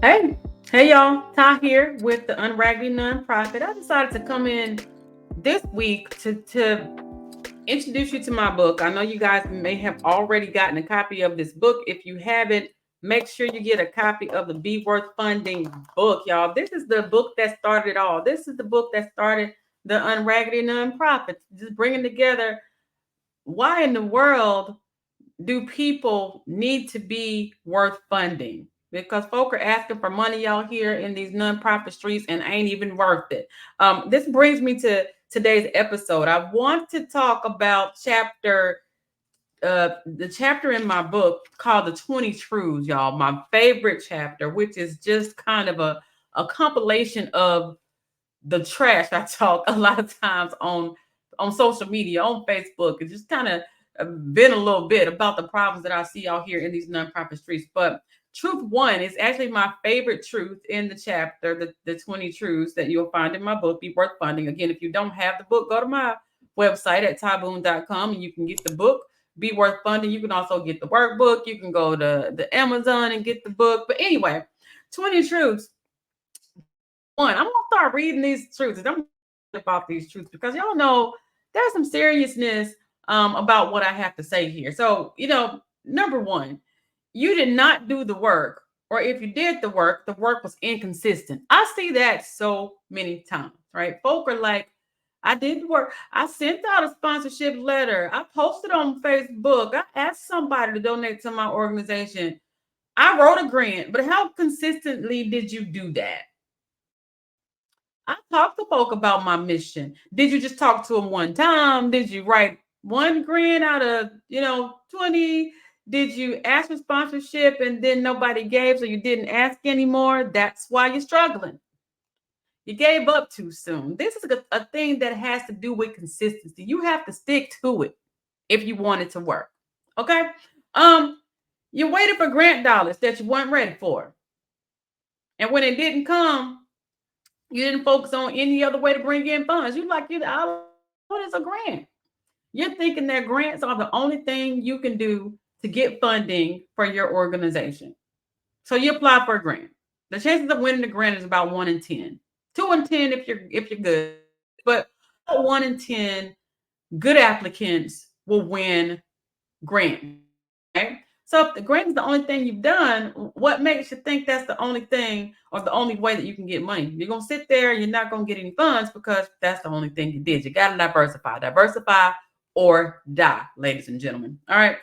Hey, hey y'all, Ty here with the Unraggedy Nonprofit. I decided to come in this week to introduce you to my book. I know you guys may have already gotten a copy of this book. If you haven't, make sure you get a copy of the Be Worth Funding book, y'all. This is the book that started it all. This is the book that started the Unraggedy Nonprofit, just bringing together why in the world do people need to be worth funding? Because folk are asking for money y'all here in these nonprofit streets and ain't even worth it. This brings me to today's episode. I want to talk about the chapter in my book called the 20 Truths, y'all. My favorite chapter, which is just kind of a compilation of the trash I talk a lot of times on social media, on Facebook, and just kind of vent a little bit about the problems that I see out here in these nonprofit streets. But truth one is actually my favorite truth in the chapter, the 20 truths that you'll find in my book, Be Worth Funding. Again, if you don't have the book, go to my website at tyboone.com and you can get the book, Be Worth Funding. You can also get the workbook. You can go to the Amazon and get the book. But anyway, 20 truths. One, I'm gonna start reading these truths. I'm about these truths because y'all know there's some seriousness about what I have to say here. So, number one, you did not do the work, or if you did the work was inconsistent. I see that so many times, right? Folk are like, I did the work. I sent out a sponsorship letter. I posted on Facebook. I asked somebody to donate to my organization. I wrote a grant, but how consistently did you do that? I talked to folk about my mission. Did you just talk to them one time? Did you write one grant out of, 20? Did you ask for sponsorship and then nobody gave, so you didn't ask anymore? That's why you're struggling. You gave up too soon. This is a thing that has to do with consistency. You have to stick to it if you want it to work. Okay? Um, you waited for grant dollars that you weren't ready for. And when it didn't come, you didn't focus on any other way to bring in funds. You like, what is a grant? You're thinking that grants are the only thing you can do to get funding for your organization. So you apply for a grant. The chances of winning the grant is about 1 in 10. 2 in 10 if you're good. But about 1 in 10 good applicants will win grant. Okay? So if the grant is the only thing you've done, what makes you think that's the only thing or the only way that you can get money? You're gonna sit there and you're not gonna get any funds because that's the only thing you did. You gotta diversify or die, ladies and gentlemen. All right.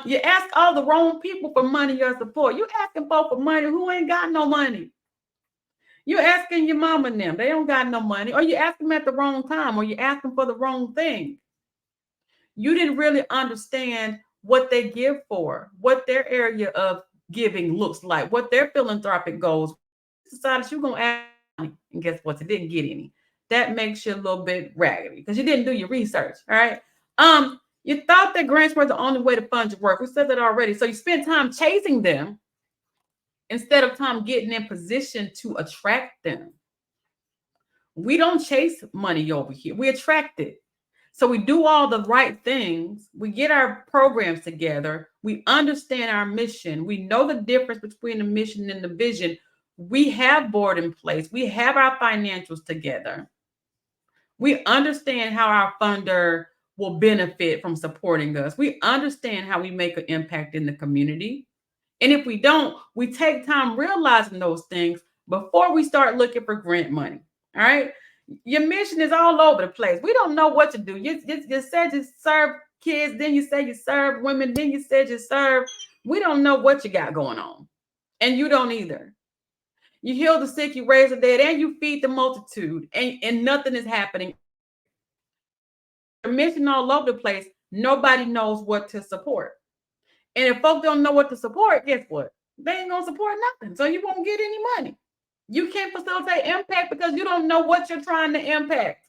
You ask all the wrong people for money or support. You asking folk for money who ain't got no money. You asking your mama and them, they don't got no money, or you ask them at the wrong time, or you asking for the wrong thing. You didn't really understand what they give for, what their area of giving looks like, what their philanthropic goals. Decided you're gonna ask money, and guess what? You didn't get any. That makes you a little bit raggedy because you didn't do your research. All right. You thought that grants were the only way to fund your work. We said that already. So you spent time chasing them instead of time getting in position to attract them. We don't chase money over here. We attract it. So we do all the right things. We get our programs together. We understand our mission. We know the difference between the mission and the vision. We have board in place. We have our financials together. We understand how our funder will benefit from supporting us. We understand how we make an impact in the community. And if we don't, we take time realizing those things before we start looking for grant money. All right. Your mission is all over the place. We don't know what to do. You said you serve kids, then you say you serve women, then you said you serve. We don't know what you got going on. And you don't either. You heal the sick, you raise the dead, and you feed the multitude, and nothing is happening. Your mission all over the place. Nobody knows what to support. And if folks don't know what to support, guess what? They ain't gonna support nothing. So you won't get any money. You can't facilitate impact because you don't know what you're trying to impact.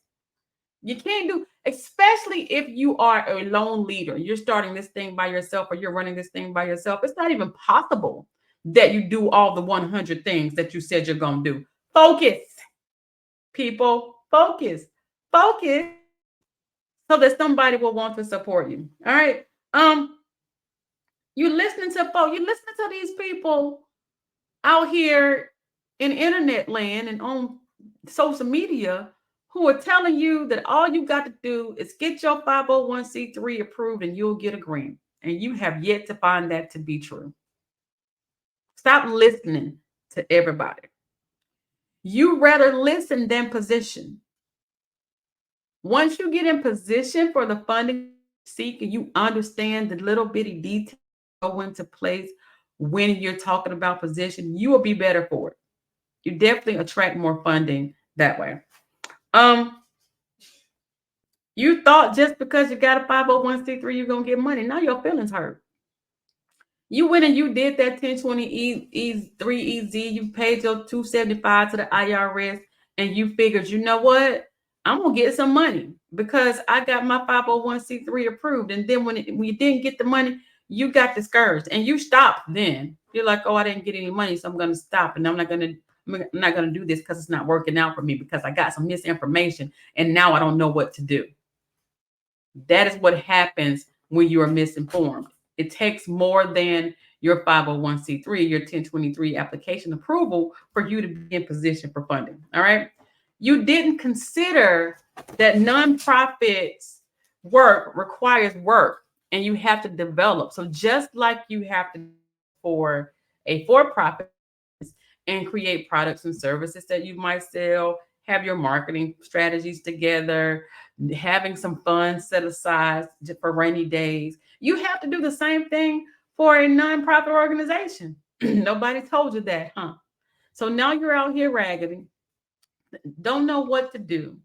You can't do, especially if you are a lone leader. You're starting this thing by yourself or you're running this thing by yourself. It's not even possible that you do all the 100 things that you said you're gonna do. Focus, people. Focus. Focus so that somebody will want to support you. All right. You listening to folks, you listening to these people out here in internet land and on social media who are telling you that all you got to do is get your 501c3 approved and you'll get a grant. And you have yet to find that to be true. Stop listening to everybody. You rather listen than position. Once you get in position for the funding you seek and you understand the little bitty details go into place when you're talking about position, you will be better for it. You definitely attract more funding that way. Um, you thought just because you got a 501c3, you're gonna get money. Now your feelings hurt. You went and you did that 1020 E3EZ, you paid your 275 to the IRS, and you figured, you know what? I'm gonna get some money because I got my 501c3 approved. And then when you didn't get the money, you got discouraged and you stopped. Then you're like, oh, I didn't get any money, so I'm gonna stop and I'm not gonna do this because it's not working out for me because I got some misinformation and now I don't know what to do. That is what happens when you are misinformed. It takes more than your 501c3, your 1023 application approval for you to be in position for funding. All right. You didn't consider that nonprofits work requires work and you have to develop. So just like you have to for a for-profit and create products and services that you might sell, have your marketing strategies together, having some funds set aside for rainy days. You have to do the same thing for a nonprofit organization. Nobody told you that, huh? So now you're out here raggedy, don't know what to do.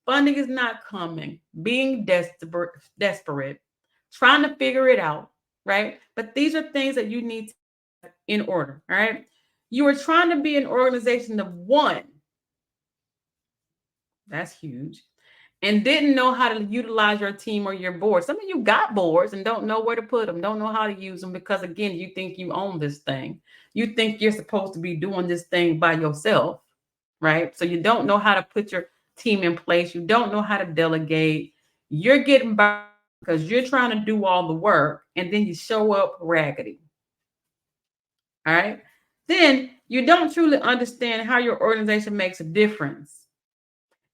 Funding is not coming, being desperate, trying to figure it out, right? But these are things that you need to have in order, all right? You are trying to be an organization of one. That's huge. And didn't know how to utilize your team or your board. Some of you got boards and don't know where to put them, don't know how to use them because, again, you think you own this thing. You think you're supposed to be doing this thing by yourself, right? So you don't know how to put your team in place. You don't know how to delegate. You're getting by because you're trying to do all the work and then you show up raggedy. All right. Then you don't truly understand how your organization makes a difference.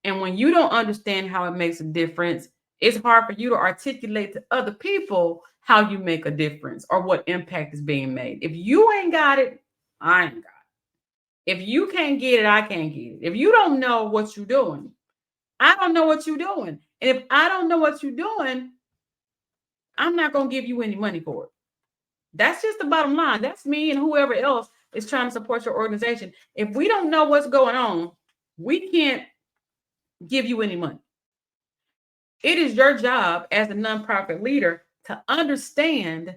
And when you don't understand how it makes a difference, it's hard for you to articulate to other people how you make a difference or what impact is being made. If you ain't got it, I ain't got it. If you can't get it, I can't get it. If you don't know what you're doing, I don't know what you're doing. And if I don't know what you're doing, I'm not going to give you any money for it. That's just the bottom line. That's me and whoever else is trying to support your organization. If we don't know what's going on, we can't give you any money. It is your job as a nonprofit leader to understand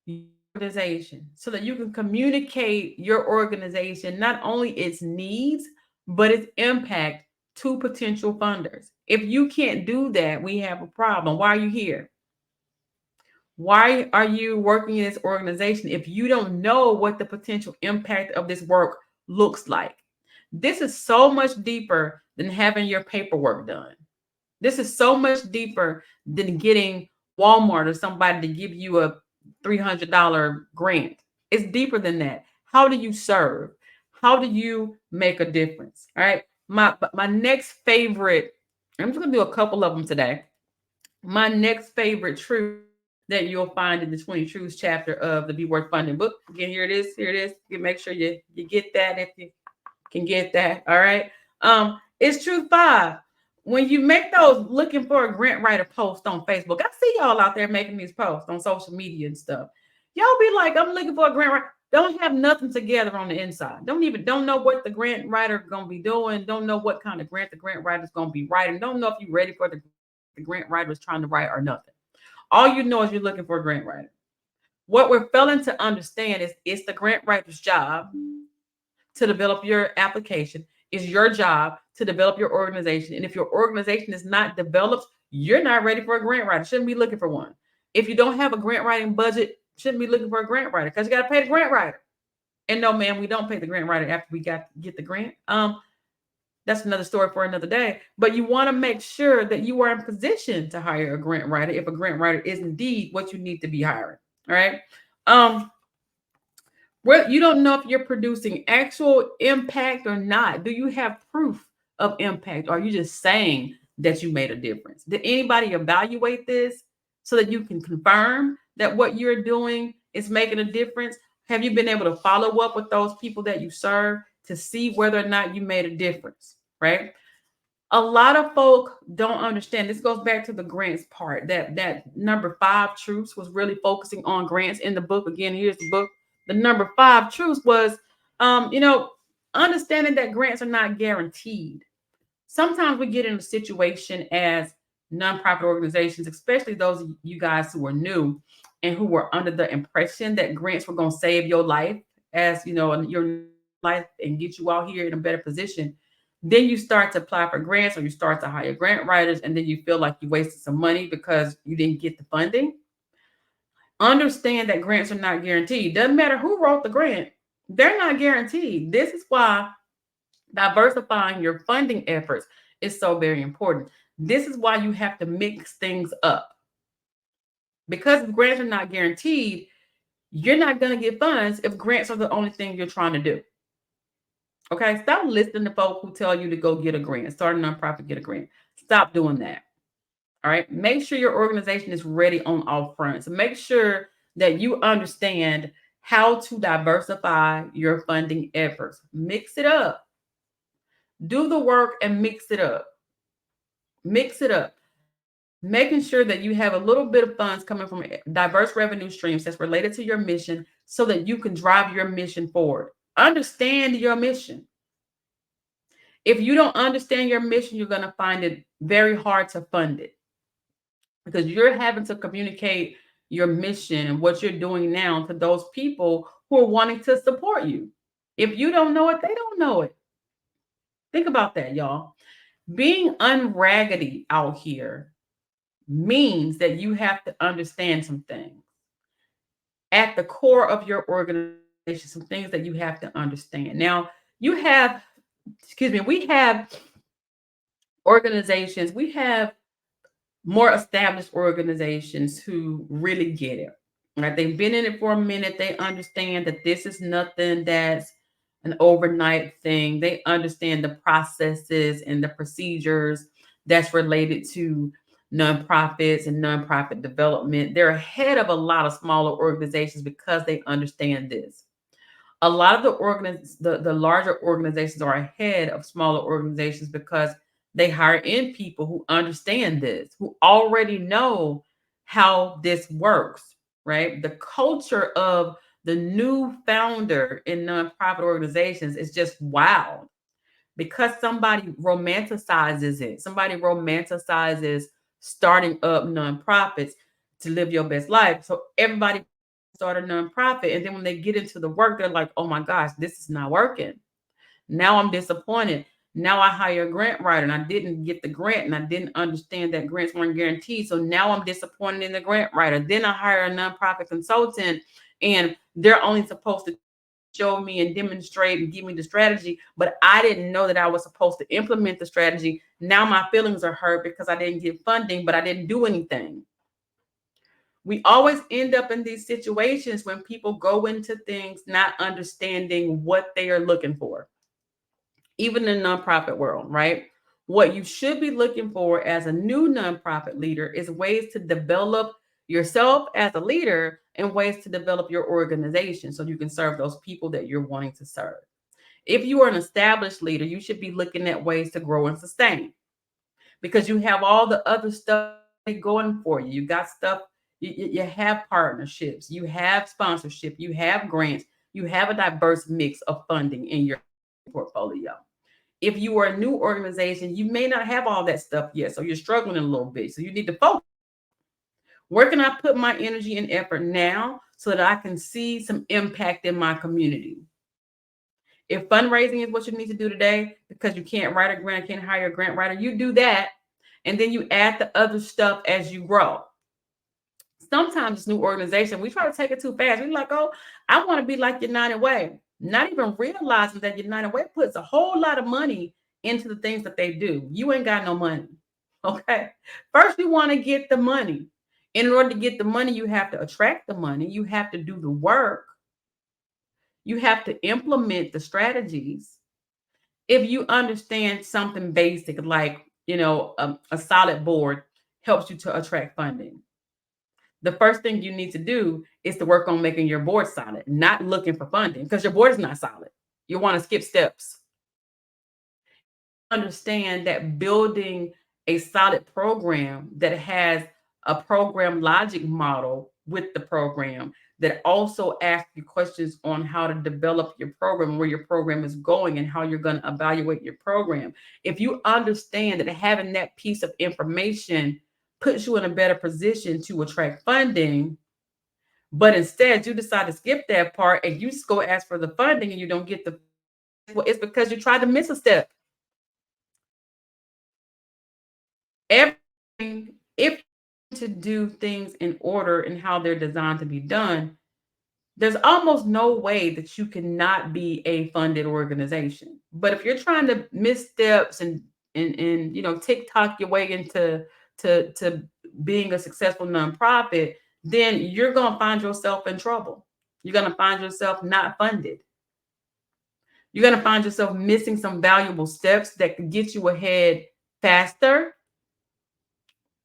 your organization so that you can communicate your organization, not only its needs, but its impact to potential funders. If you can't do that, we have a problem. Why are you here? Why are you working in this organization if you don't know what the potential impact of this work looks like? This is so much deeper than having your paperwork done. This is so much deeper than getting Walmart or somebody to give you a $300 grant. It's deeper than that. How do you serve? How do you make a difference? All right. My next favorite, I'm just going to do a couple of them today. My next favorite truth that you'll find in the 20 Truths chapter of the Be Worth Funding book. Again, here it is. Here it is. You make sure you get that if you can get that. All right. It's truth 5. When you make those looking for a grant writer post on Facebook, I see y'all out there making these posts on social media and stuff. Y'all be like, I'm looking for a grant writer. Don't have nothing together on the inside. Don't know what the grant writer gonna be doing. Don't know what kind of grant the grant writer is gonna be writing. Don't know if you're ready for the grant writer is trying to write or nothing. All you know is you're looking for a grant writer. What we're failing to understand is it's the grant writer's job to develop your application. It's your job to develop your organization. And if your organization is not developed, you're not ready for a grant writer. Shouldn't be looking for one. If you don't have a grant writing budget, shouldn't be looking for a grant writer because you got to pay the grant writer. And no, ma'am, we don't pay the grant writer after we get the grant. That's another story for another day. But you want to make sure that you are in position to hire a grant writer if a grant writer is indeed what you need to be hiring. All right. Well, you don't know if you're producing actual impact or not. Do you have proof of impact? Or are you just saying that you made a difference? Did anybody evaluate this so that you can confirm that what you're doing is making a difference? Have you been able to follow up with those people that you serve to see whether or not you made a difference? Right? A lot of folk don't understand. This goes back to the grants part. That number 5 truths was really focusing on grants in the book. Again, here's the book. The number 5 truths was, you know, understanding that grants are not guaranteed. Sometimes we get in a situation as nonprofit organizations, especially those of you guys who are new and who were under the impression that grants were going to save your life, as you know, your life and get you out here in a better position. Then you start to apply for grants or you start to hire grant writers, and then you feel like you wasted some money because you didn't get the funding. Understand that grants are not guaranteed. Doesn't matter who wrote the grant, they're not guaranteed. This is why diversifying your funding efforts is so very important. This is why you have to mix things up. Because if grants are not guaranteed, you're not going to get funds if grants are the only thing you're trying to do. Okay, stop listening to folks who tell you to go get a grant, start a nonprofit, get a grant. Stop doing that. All right, make sure your organization is ready on all fronts. Make sure that you understand how to diversify your funding efforts. Mix it up. Do the work and mix it up. Mix it up. Making sure that you have a little bit of funds coming from diverse revenue streams that's related to your mission so that you can drive your mission forward. Understand your mission. If you don't understand your mission, you're going to find it very hard to fund it because you're having to communicate your mission and what you're doing now to those people who are wanting to support you. If you don't know it, they don't know it. Think about that, y'all. Being unraggedy out here means that you have to understand some things at the core of your organization, some things that you have to understand. Now, you have, excuse me, we have organizations, we have more established organizations who really get it. Right? They've been in it for a minute. They understand that this is nothing that's an overnight thing. They understand the processes and the procedures that's related to nonprofits and nonprofit development. They're ahead of a lot of smaller organizations because they understand this. A lot of the larger organizations are ahead of smaller organizations because they hire in people who understand this, who already know how this works, right? The culture of the new founder in nonprofit organizations is just wild because somebody romanticizes it. Somebody romanticizes starting up nonprofits to live your best life. So everybody start a nonprofit, and then when they get into the work, they're like, "Oh my gosh, this is not working. Now I'm disappointed. Now I hire a grant writer, and I didn't get the grant, and I didn't understand that grants weren't guaranteed. So now I'm disappointed in the grant writer. Then I hire a nonprofit consultant, and they're only supposed to show me and demonstrate and give me the strategy, but I didn't know that I was supposed to implement the strategy. Now my feelings are hurt because I didn't get funding, but I didn't do anything." We always end up in these situations when people go into things not understanding what they are looking for, even in the nonprofit world, right? What you should be looking for as a new nonprofit leader is ways to develop yourself as a leader and ways to develop your organization so you can serve those people that you're wanting to serve. If you are an established leader, you should be looking at ways to grow and sustain because you have all the other stuff going for you. You got stuff, you have partnerships, you have sponsorship, you have grants, you have a diverse mix of funding in your portfolio. If you are a new organization, you may not have all that stuff yet. So you're struggling a little bit. So you need to focus. Where can I put my energy and effort now so that I can see some impact in my community? If fundraising is what you need to do today because you can't write a grant, can't hire a grant writer, you do that. And then you add the other stuff as you grow. Sometimes this new organization, we try to take it too fast. We're like, oh, I want to be like United Way. Not even realizing that United Way puts a whole lot of money into the things that they do. You ain't got no money. Okay. First, you want to get the money. In order to get the money, you have to attract the money. You have to do the work. You have to implement the strategies. If you understand something basic like, a solid board helps you to attract funding. The first thing you need to do is to work on making your board solid, not looking for funding because your board is not solid. You want to skip steps. Understand that building a solid program that has a program logic model with the program that also asks you questions on how to develop your program, where your program is going, and how you're going to evaluate your program. If you understand that having that piece of information puts you in a better position to attract funding, but instead you decide to skip that part and you just go ask for the funding and you don't get the, well, it's because you tried to miss a step. Everything, if to do things in order and how they're designed to be done, there's almost no way that you cannot be a funded organization. But if you're trying to miss steps and TikTok your way into to being a successful nonprofit, then you're gonna find yourself in trouble. You're gonna find yourself not funded. You're gonna find yourself missing some valuable steps that could get you ahead faster,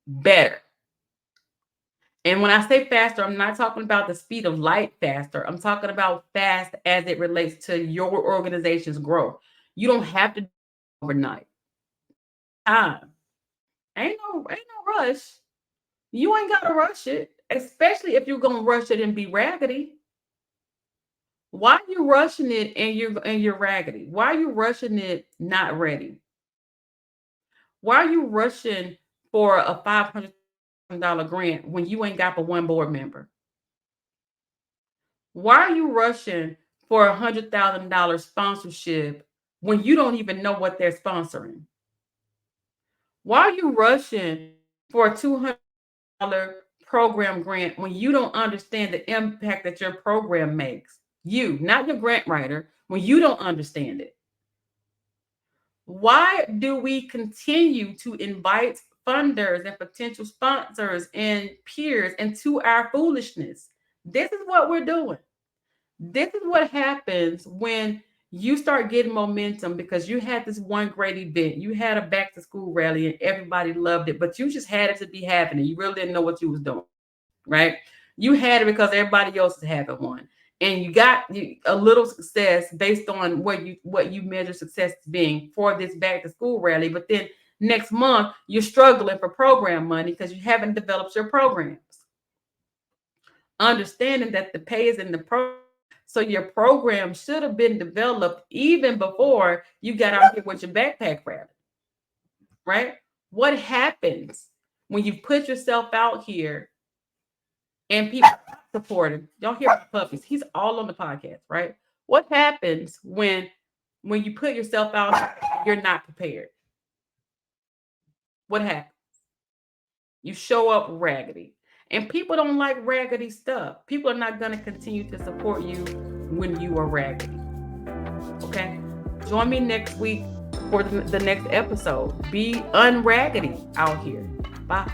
better. And when I say faster, I'm not talking about the speed of light faster. I'm talking about fast as it relates to your organization's growth. You don't have to do it overnight. Time. Ain't no rush. You ain't gotta rush it, especially if you're gonna rush it and be raggedy. Why are you rushing it and you're raggedy? Why are you rushing it not ready? Why are you rushing for a $500,000 grant when you ain't got but one board member? Why are you rushing for $100,000 sponsorship when you don't even know what they're sponsoring? Why are you rushing for a $200 program grant when you don't understand the impact that your program makes? You, not your grant writer, when you don't understand it. Why do we continue to invite funders and potential sponsors and peers into our foolishness? This is what we're doing. This is what happens when you start getting momentum because you had this one great event. You had a back to school rally and everybody loved it, but you just had it to be happening. You really didn't know what you was doing, right? You had it because everybody else is having one. And you got a little success based on what you measure success as being for this back to school rally. But then next month, you're struggling for program money because you haven't developed your programs. Understanding that the pay is in the program. So your program should have been developed even before you got out here with your backpack rally, right? What happens when you put yourself out here and people support him? Y'all hear the puppies? He's all on the podcast, right? What happens when you put yourself out, you're not prepared? What happens? You show up raggedy. And people don't like raggedy stuff. People are not going to continue to support you when you are raggedy. Okay? Join me next week for the next episode. Be unraggedy out here. Bye.